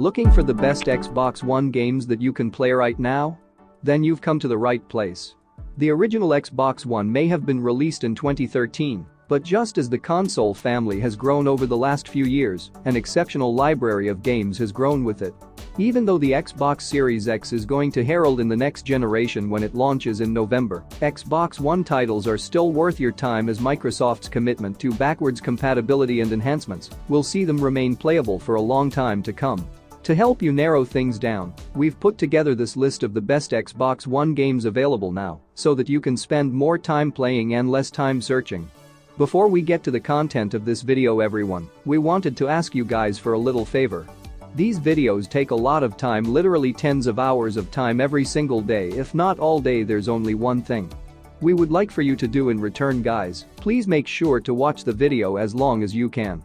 Looking for the best Xbox One games that you can play right now? Then you've come to the right place. The original Xbox One may have been released in 2013, but just as the console family has grown over the last few years, an exceptional library of games has grown with it. Even though the Xbox Series X is going to herald in the next generation when it launches in November, Xbox One titles are still worth your time as Microsoft's commitment to backwards compatibility and enhancements will see them remain playable for a long time to come. To help you narrow things down, we've put together this list of the best Xbox One games available now so that you can spend more time playing and less time searching. Before we get to the content of this video everyone, we wanted to ask you guys for a little favor. These videos take a lot of time, literally tens of hours of time every single day, if not all day. There's only one thing we would like for you to do in return, guys. Please make sure to watch the video as long as you can.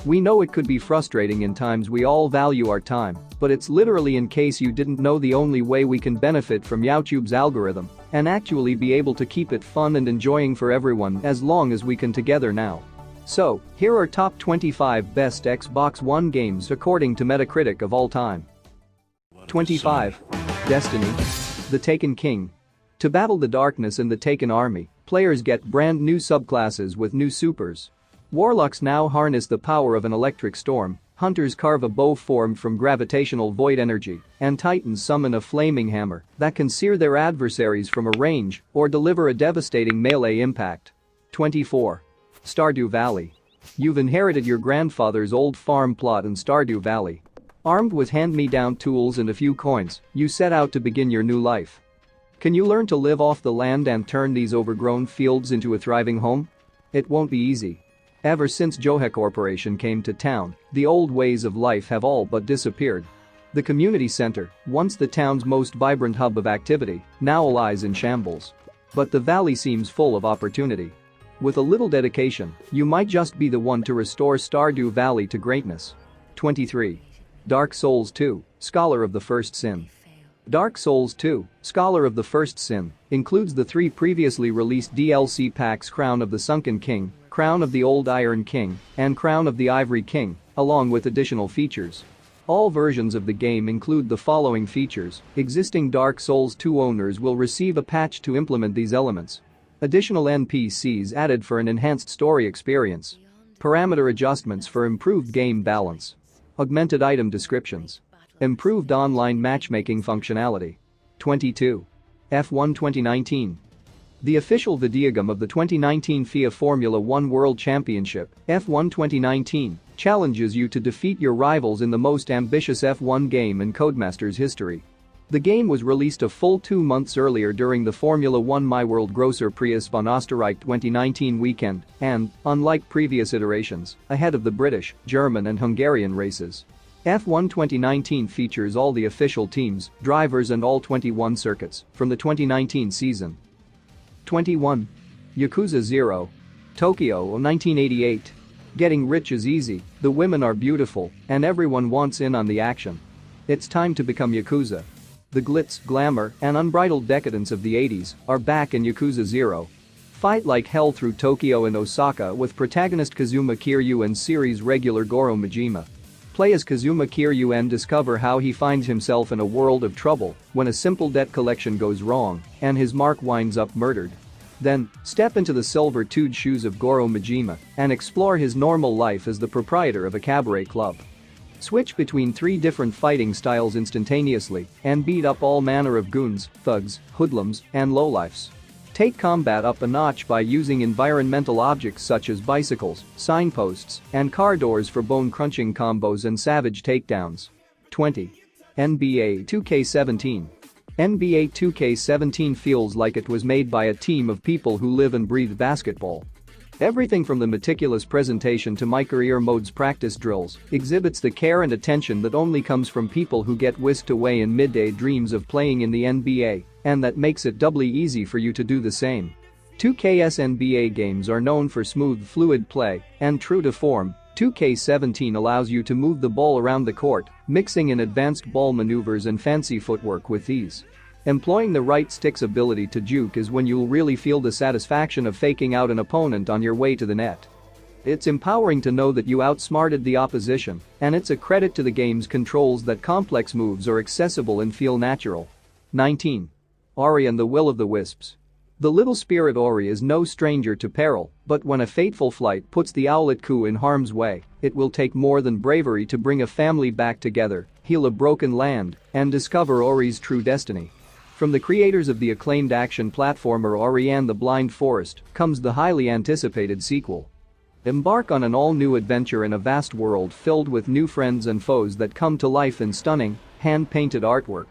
We know it could be frustrating in times, we all value our time, but it's literally, in case you didn't know, the only way we can benefit from YouTube's algorithm and actually be able to keep it fun and enjoying for everyone as long as we can together now. So, here are top 25 best Xbox One games according to MetaCritic of all time. 25. Destiny. The Taken King. To battle the darkness in the Taken army, players get brand new subclasses with new supers. Warlocks now harness the power of an electric storm, hunters carve a bow formed from gravitational void energy, and titans summon a flaming hammer that can sear their adversaries from a range or deliver a devastating melee impact. 24. Stardew Valley. You've inherited your grandfather's old farm plot in Stardew Valley. Armed with hand-me-down tools and a few coins, you set out to begin your new life. Can you learn to live off the land and turn these overgrown fields into a thriving home? It won't be easy. Ever since Johe Corporation came to town, the old ways of life have all but disappeared. The community center, once the town's most vibrant hub of activity, now lies in shambles. But the valley seems full of opportunity. With a little dedication, you might just be the one to restore Stardew Valley to greatness. 23. Dark Souls 2, Scholar of the First Sin. Dark Souls 2, Scholar of the First Sin, includes the 3 previously released DLC packs: Crown of the Sunken King, Crown of the Old Iron King, and Crown of the Ivory King, along with additional features. All versions of the game include the following features. Existing Dark Souls 2 owners will receive a patch to implement these elements. Additional NPCs added for an enhanced story experience. Parameter adjustments for improved game balance. Augmented item descriptions. Improved online matchmaking functionality. 22. F1 2019. The official videogame of the 2019 FIA Formula 1 World Championship, F1 2019, challenges you to defeat your rivals in the most ambitious F1 game in Codemasters history. The game was released a full 2 months earlier during the Formula 1 MyWorld Grosser Preis von Österreich 2019 weekend and, unlike previous iterations, ahead of the British, German and Hungarian races. F1 2019 features all the official teams, drivers and all 21 circuits from the 2019 season. 21. Yakuza 0. Tokyo 1988. Getting rich is easy, the women are beautiful, and everyone wants in on the action. It's time to become Yakuza. The glitz, glamour, and unbridled decadence of the 80s are back in Yakuza 0. Fight like hell through Tokyo and Osaka with protagonist Kazuma Kiryu and series regular Goro Majima. Play as Kazuma Kiryu and discover how he finds himself in a world of trouble when a simple debt collection goes wrong and his mark winds up murdered. Then, step into the silver-toed shoes of Goro Majima and explore his normal life as the proprietor of a cabaret club. Switch between 3 different fighting styles instantaneously and beat up all manner of goons, thugs, hoodlums, and lowlifes. Take combat up a notch by using environmental objects such as bicycles, signposts, and car doors for bone-crunching combos and savage takedowns. 20. NBA 2K17. NBA 2K17 feels like it was made by a team of people who live and breathe basketball. Everything from the meticulous presentation to my career mode's practice drills exhibits the care and attention that only comes from people who get whisked away in midday dreams of playing in the NBA, and that makes it doubly easy for you to do the same. 2K's NBA games are known for smooth, fluid play, and true to form, 2K17 allows you to move the ball around the court, mixing in advanced ball maneuvers and fancy footwork with ease. Employing the right stick's ability to juke is when you'll really feel the satisfaction of faking out an opponent on your way to the net. It's empowering to know that you outsmarted the opposition, and it's a credit to the game's controls that complex moves are accessible and feel natural. 19. Ori and the Will of the Wisps. The little spirit Ori is no stranger to peril, but when a fateful flight puts the owlet Ku in harm's way, it will take more than bravery to bring a family back together, heal a broken land, and discover Ori's true destiny. From the creators of the acclaimed action platformer Ori and the Blind Forest comes the highly anticipated sequel. Embark on an all-new adventure in a vast world filled with new friends and foes that come to life in stunning, hand-painted artwork.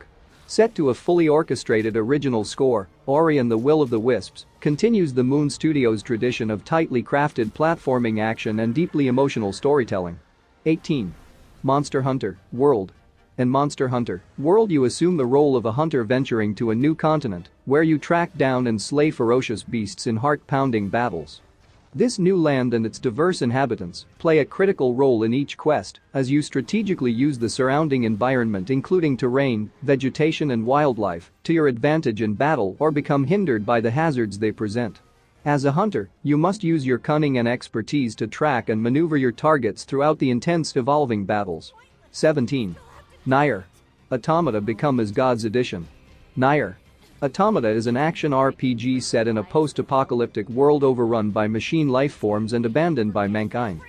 Set to a fully orchestrated original score, Ori and the Will of the Wisps continues the Moon Studios' tradition of tightly crafted platforming action and deeply emotional storytelling. 18. Monster Hunter World. In Monster Hunter World, you assume the role of a hunter venturing to a new continent where you track down and slay ferocious beasts in heart-pounding battles. This new land and its diverse inhabitants play a critical role in each quest as you strategically use the surrounding environment, including terrain, vegetation and wildlife, to your advantage in battle or become hindered by the hazards they present. As a hunter, you must use your cunning and expertise to track and maneuver your targets throughout the intense evolving battles. 17. NieR. Automata Become as Gods Edition. NieR Automata is an action RPG set in a post-apocalyptic world overrun by machine lifeforms and abandoned by mankind.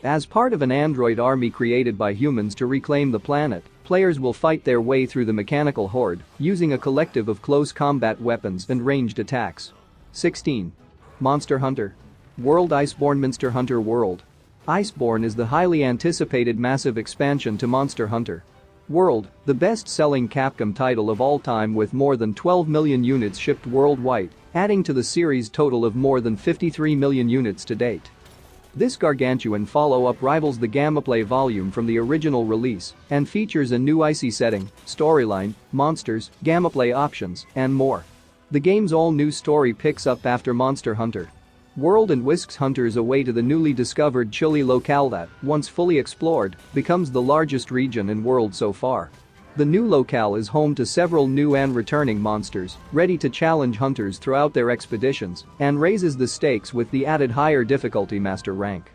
As part of an android army created by humans to reclaim the planet, players will fight their way through the mechanical horde using a collective of close combat weapons and ranged attacks. 16. Monster Hunter World. Iceborn. Monster Hunter World. Iceborn is the highly anticipated massive expansion to Monster Hunter World, the best-selling Capcom title of all time with more than 12 million units shipped worldwide, adding to the series' total of more than 53 million units to date. This gargantuan follow-up rivals the gameplay volume from the original release and features a new icy setting, storyline, monsters, gameplay options, and more. The game's all-new story picks up after Monster Hunter World and whisks hunters away to the newly discovered chilly locale that, once fully explored, becomes the largest region in world so far. The new locale is home to several new and returning monsters, ready to challenge hunters throughout their expeditions, and raises the stakes with the added higher difficulty master rank.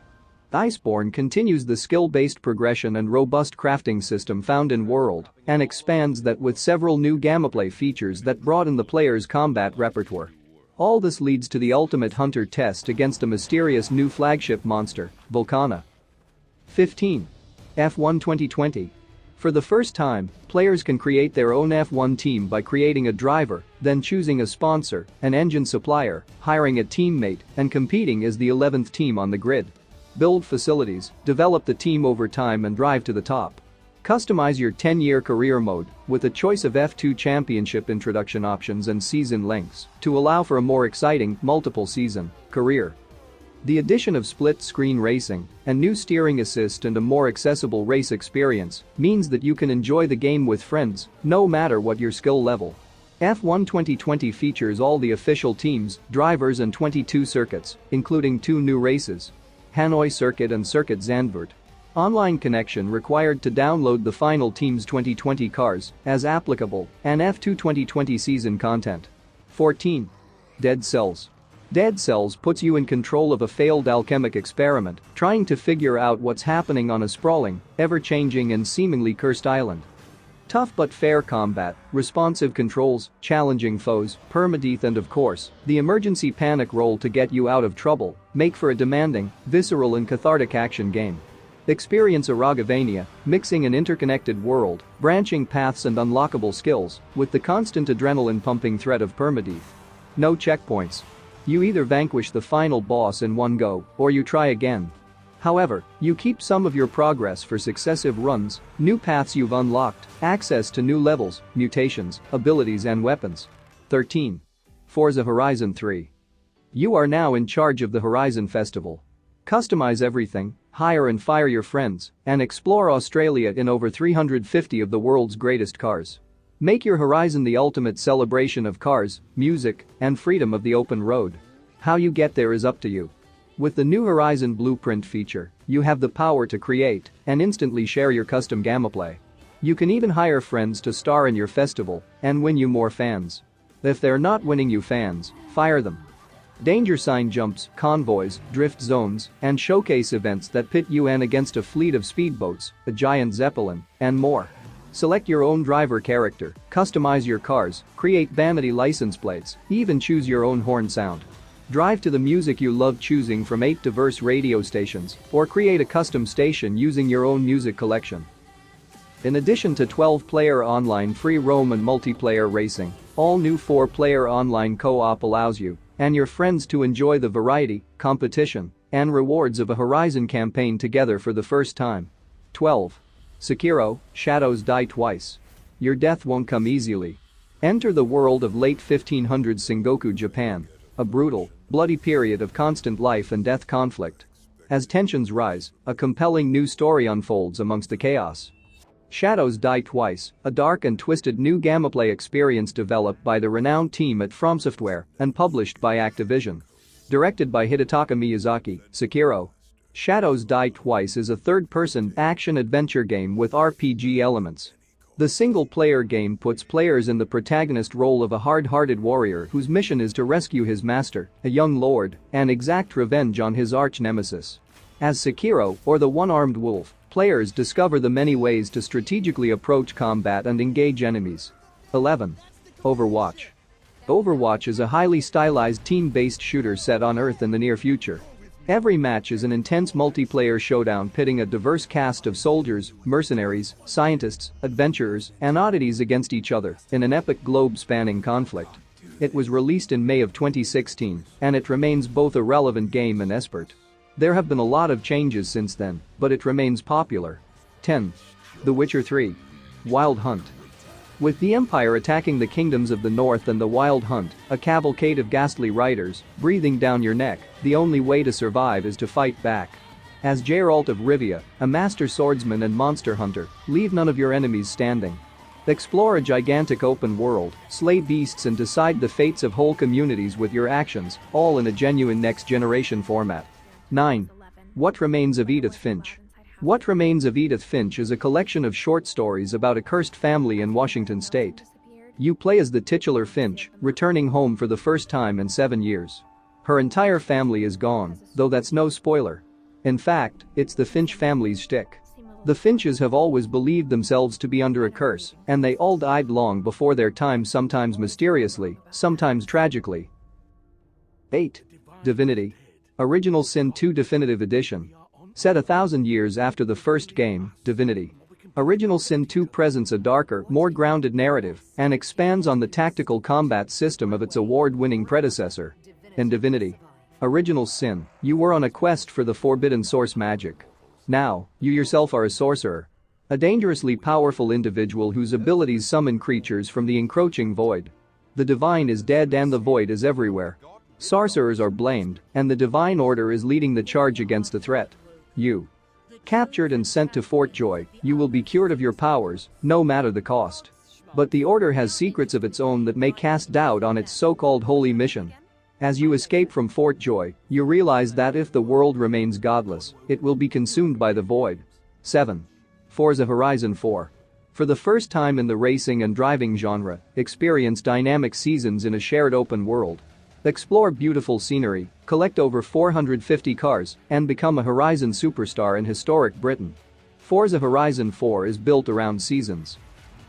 Iceborn continues the skill-based progression and robust crafting system found in World, and expands that with several new gameplay features that broaden the player's combat repertoire. All this leads to the ultimate hunter test against a mysterious new flagship monster, Volcana. 15. F1 2020. For the first time, players can create their own F1 team by creating a driver, then choosing a sponsor, an engine supplier, hiring a teammate, and competing as the 11th team on the grid. Build facilities, develop the team over time and drive to the top. Customize your 10-year career mode with a choice of F2 championship introduction options and season lengths to allow for a more exciting multiple-season career. The addition of split-screen racing, a new steering assist and a more accessible race experience means that you can enjoy the game with friends, no matter what your skill level. F1 2020 features all the official teams, drivers and 22 circuits, including 2 new races: Hanoi Circuit and Circuit Zandvoort. Online connection required to download the final team's 2020 cars, as applicable, and F2 2020 season content. 14. Dead Cells. Dead Cells puts you in control of a failed alchemic experiment, trying to figure out what's happening on a sprawling, ever-changing and seemingly cursed island. Tough but fair combat, responsive controls, challenging foes, permadeath and of course, the emergency panic roll to get you out of trouble make for a demanding, visceral and cathartic action game. Experience Aragavania, mixing an interconnected world, branching paths and unlockable skills, with the constant adrenaline-pumping threat of permadeath. No checkpoints. You either vanquish the final boss in one go, or you try again. However, you keep some of your progress for successive runs, new paths you've unlocked, access to new levels, mutations, abilities and weapons. 13. Forza Horizon 3. You are now in charge of the Horizon Festival. Customize everything, hire and fire your friends, and explore Australia in over 350 of the world's greatest cars. Make your Horizon the ultimate celebration of cars, music, and freedom of the open road. How you get there is up to you. With the new Horizon Blueprint feature, you have the power to create and instantly share your custom gameplay. You can even hire friends to star in your festival and win you more fans. If they're not winning you fans, fire them. Danger sign jumps, convoys, drift zones, and showcase events that pit you against a fleet of speedboats, a giant zeppelin, and more. Select your own driver character, customize your cars, create vanity license plates, even choose your own horn sound. Drive to the music you love, choosing from 8 diverse radio stations, or create a custom station using your own music collection. In addition to 12-player online free roam and multiplayer racing, all new 4-player online co-op allows you and your friends to enjoy the variety, competition, and rewards of a Horizon campaign together for the first time. 12. Sekiro, Shadows Die Twice. Your death won't come easily. Enter the world of late 1500s Sengoku Japan, a brutal, bloody period of constant life and death conflict. As tensions rise, a compelling new story unfolds amongst the chaos. Shadows Die Twice, a dark and twisted new gameplay experience developed by the renowned team at From Software and published by Activision. Directed by Hidetaka Miyazaki, Sekiro. Shadows Die Twice is a third-person action-adventure game with RPG elements. The single-player game puts players in the protagonist role of a hard-hearted warrior whose mission is to rescue his master, a young lord, and exact revenge on his arch-nemesis. As Sekiro, or the one-armed wolf, players discover the many ways to strategically approach combat and engage enemies. 11. Overwatch. Overwatch is a highly stylized team-based shooter set on Earth in the near future. Every match is an intense multiplayer showdown pitting a diverse cast of soldiers, mercenaries, scientists, adventurers, and oddities against each other in an epic globe-spanning conflict. It was released in May of 2016, and it remains both a relevant game and esport. There have been a lot of changes since then, but it remains popular. 10. The Witcher 3. Wild Hunt. With the Empire attacking the kingdoms of the North and the Wild Hunt, a cavalcade of ghastly riders, breathing down your neck, the only way to survive is to fight back. As Geralt of Rivia, a master swordsman and monster hunter, leave none of your enemies standing. Explore a gigantic open world, slay beasts and decide the fates of whole communities with your actions, all in a genuine next-generation format. 9. What Remains of Edith Finch. What Remains of Edith Finch is a collection of short stories about a cursed family in Washington state. You play as the titular Finch, returning home for the first time in 7 years. Her entire family is gone, though that's no spoiler. In fact, it's the Finch family's shtick. The Finches have always believed themselves to be under a curse, and they all died long before their time, sometimes mysteriously, sometimes tragically. 8. Divinity. Original Sin 2 Definitive Edition. Set 1,000 years after the first game, Divinity. Original Sin 2 presents a darker, more grounded narrative and expands on the tactical combat system of its award-winning predecessor. In Divinity. Original Sin, you were on a quest for the forbidden source magic. Now, you yourself are a sorcerer. A dangerously powerful individual whose abilities summon creatures from the encroaching void. The divine is dead and the void is everywhere. Sorcerers are blamed, and the Divine Order is leading the charge against the threat. You. Captured and sent to Fort Joy, you will be cured of your powers, no matter the cost. But the Order has secrets of its own that may cast doubt on its so-called holy mission. As you escape from Fort Joy, you realize that if the world remains godless, it will be consumed by the void. 7. Forza Horizon 4. For the first time in the racing and driving genre, experience dynamic seasons in a shared open world. Explore beautiful scenery, collect over 450 cars, and become a Horizon superstar in historic Britain. Forza Horizon 4 is built around seasons.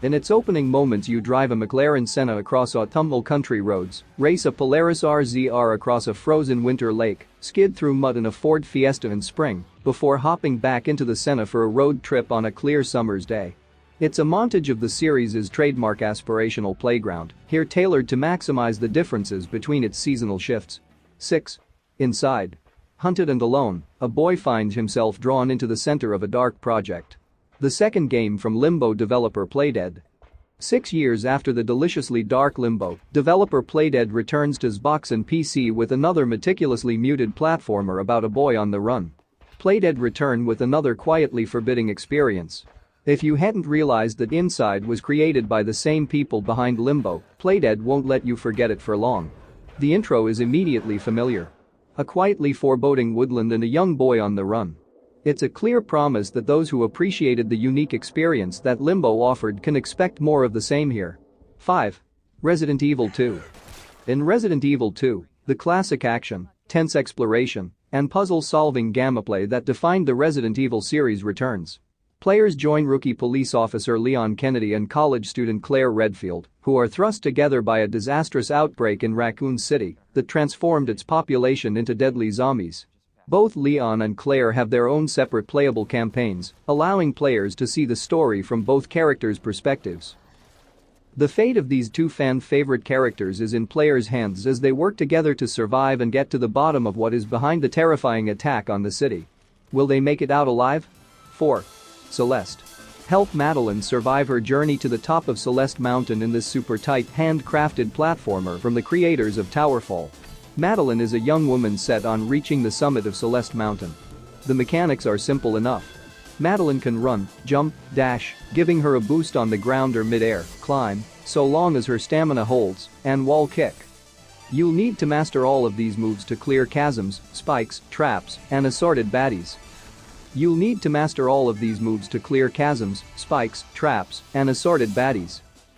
In its opening moments you drive a McLaren Senna across autumnal country roads, race a Polaris RZR across a frozen winter lake, skid through mud in a Ford Fiesta in spring, before hopping back into the Senna for a road trip on a clear summer's day. It's a montage of the series' trademark aspirational playground, here tailored to maximize the differences between its seasonal shifts. 6. Inside. Hunted and alone, a boy finds himself drawn into the center of a dark project. The second game from Limbo developer Playdead. 6 years after the deliciously dark Limbo, developer Playdead returns to Xbox and PC with another meticulously muted platformer about a boy on the run. Playdead return with another quietly forbidding experience. If you hadn't realized that Inside was created by the same people behind Limbo, Playdead won't let you forget it for long. The intro is immediately familiar. A quietly foreboding woodland and a young boy on the run. It's a clear promise that those who appreciated the unique experience that Limbo offered can expect more of the same here. 5. Resident Evil 2. In Resident Evil 2, The classic action, tense exploration, and puzzle-solving gameplay that defined the Resident Evil series returns. Players join rookie police officer Leon Kennedy and college student Claire Redfield, who are thrust together by a disastrous outbreak in Raccoon City that transformed its population into deadly zombies. Both Leon and Claire have their own separate playable campaigns, allowing players to see the story from both characters' perspectives. The fate of these two fan-favorite characters is in players' hands as they work together to survive and get to the bottom of what is behind the terrifying attack on the city. Will they make it out alive? 4. Celeste. Help Madeline survive her journey to the top of Celeste Mountain in this super-tight, handcrafted platformer from the creators of Towerfall. Madeline is a young woman set on reaching the summit of Celeste Mountain. The mechanics are simple enough. Madeline can run, jump, dash, giving her a boost on the ground or mid-air, climb, so long as her stamina holds, and wall kick. You'll need to master all of these moves to clear chasms, spikes, traps, and assorted baddies.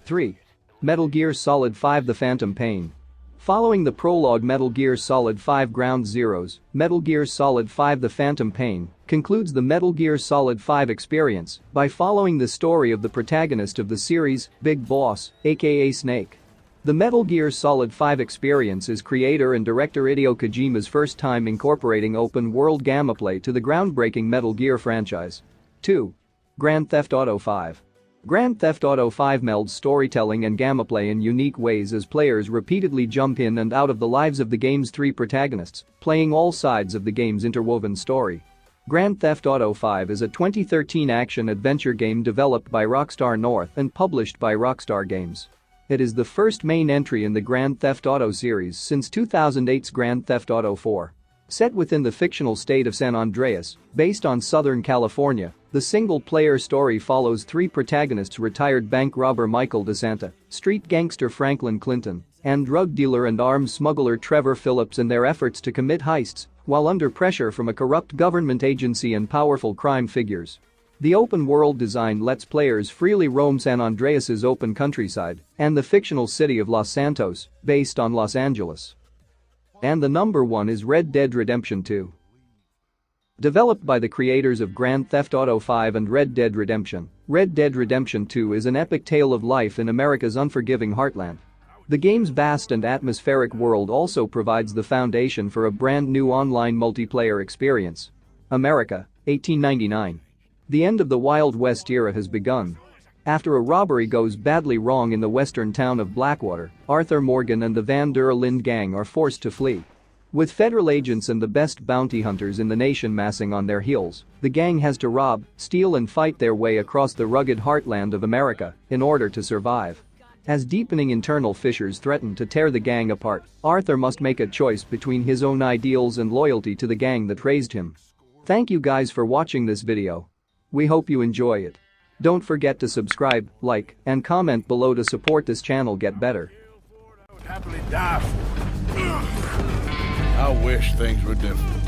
3. Metal Gear Solid 5: The Phantom Pain. Following the prologue Metal Gear Solid 5 Ground Zeroes, Metal Gear Solid 5: The Phantom Pain concludes the Metal Gear Solid 5 experience by following the story of the protagonist of the series, Big Boss, aka Snake. The Metal Gear Solid 5 experience is creator and director Hideo Kojima's first time incorporating open-world gameplay to the groundbreaking Metal Gear franchise. 2. Grand Theft Auto 5. Grand Theft Auto 5 melds storytelling and gameplay in unique ways as players repeatedly jump in and out of the lives of the game's three protagonists, playing all sides of the game's interwoven story. Grand Theft Auto 5 is a 2013 action-adventure game developed by Rockstar North and published by Rockstar Games. It is the first main entry in the Grand Theft Auto series since 2008's Grand Theft Auto 4. Set within the fictional state of San Andreas, based on Southern California, the single-player story follows three protagonists: retired bank robber Michael DeSanta, street gangster Franklin Clinton, and drug dealer and arms smuggler Trevor Phillips in their efforts to commit heists while under pressure from a corrupt government agency and powerful crime figures. The open-world design lets players freely roam San Andreas's open countryside and the fictional city of Los Santos, based on Los Angeles. And the number 1 is Red Dead Redemption 2. Developed by the creators of Grand Theft Auto 5 and Red Dead Redemption 2 is an epic tale of life in America's unforgiving heartland. The game's vast and atmospheric world also provides the foundation for a brand new online multiplayer experience. America, 1899. The end of the Wild West era has begun. After a robbery goes badly wrong in the western town of Blackwater, Arthur Morgan and the Van der Linde gang are forced to flee. With federal agents and the best bounty hunters in the nation massing on their heels, the gang has to rob, steal and fight their way across the rugged heartland of America in order to survive. As deepening internal fissures threaten to tear the gang apart, Arthur must make a choice between his own ideals and loyalty to the gang that raised him. Thank you guys for watching this video. We hope you enjoy it. Don't forget to subscribe, like, and comment below to support this channel get better. I would happily die for it. I wish things were different.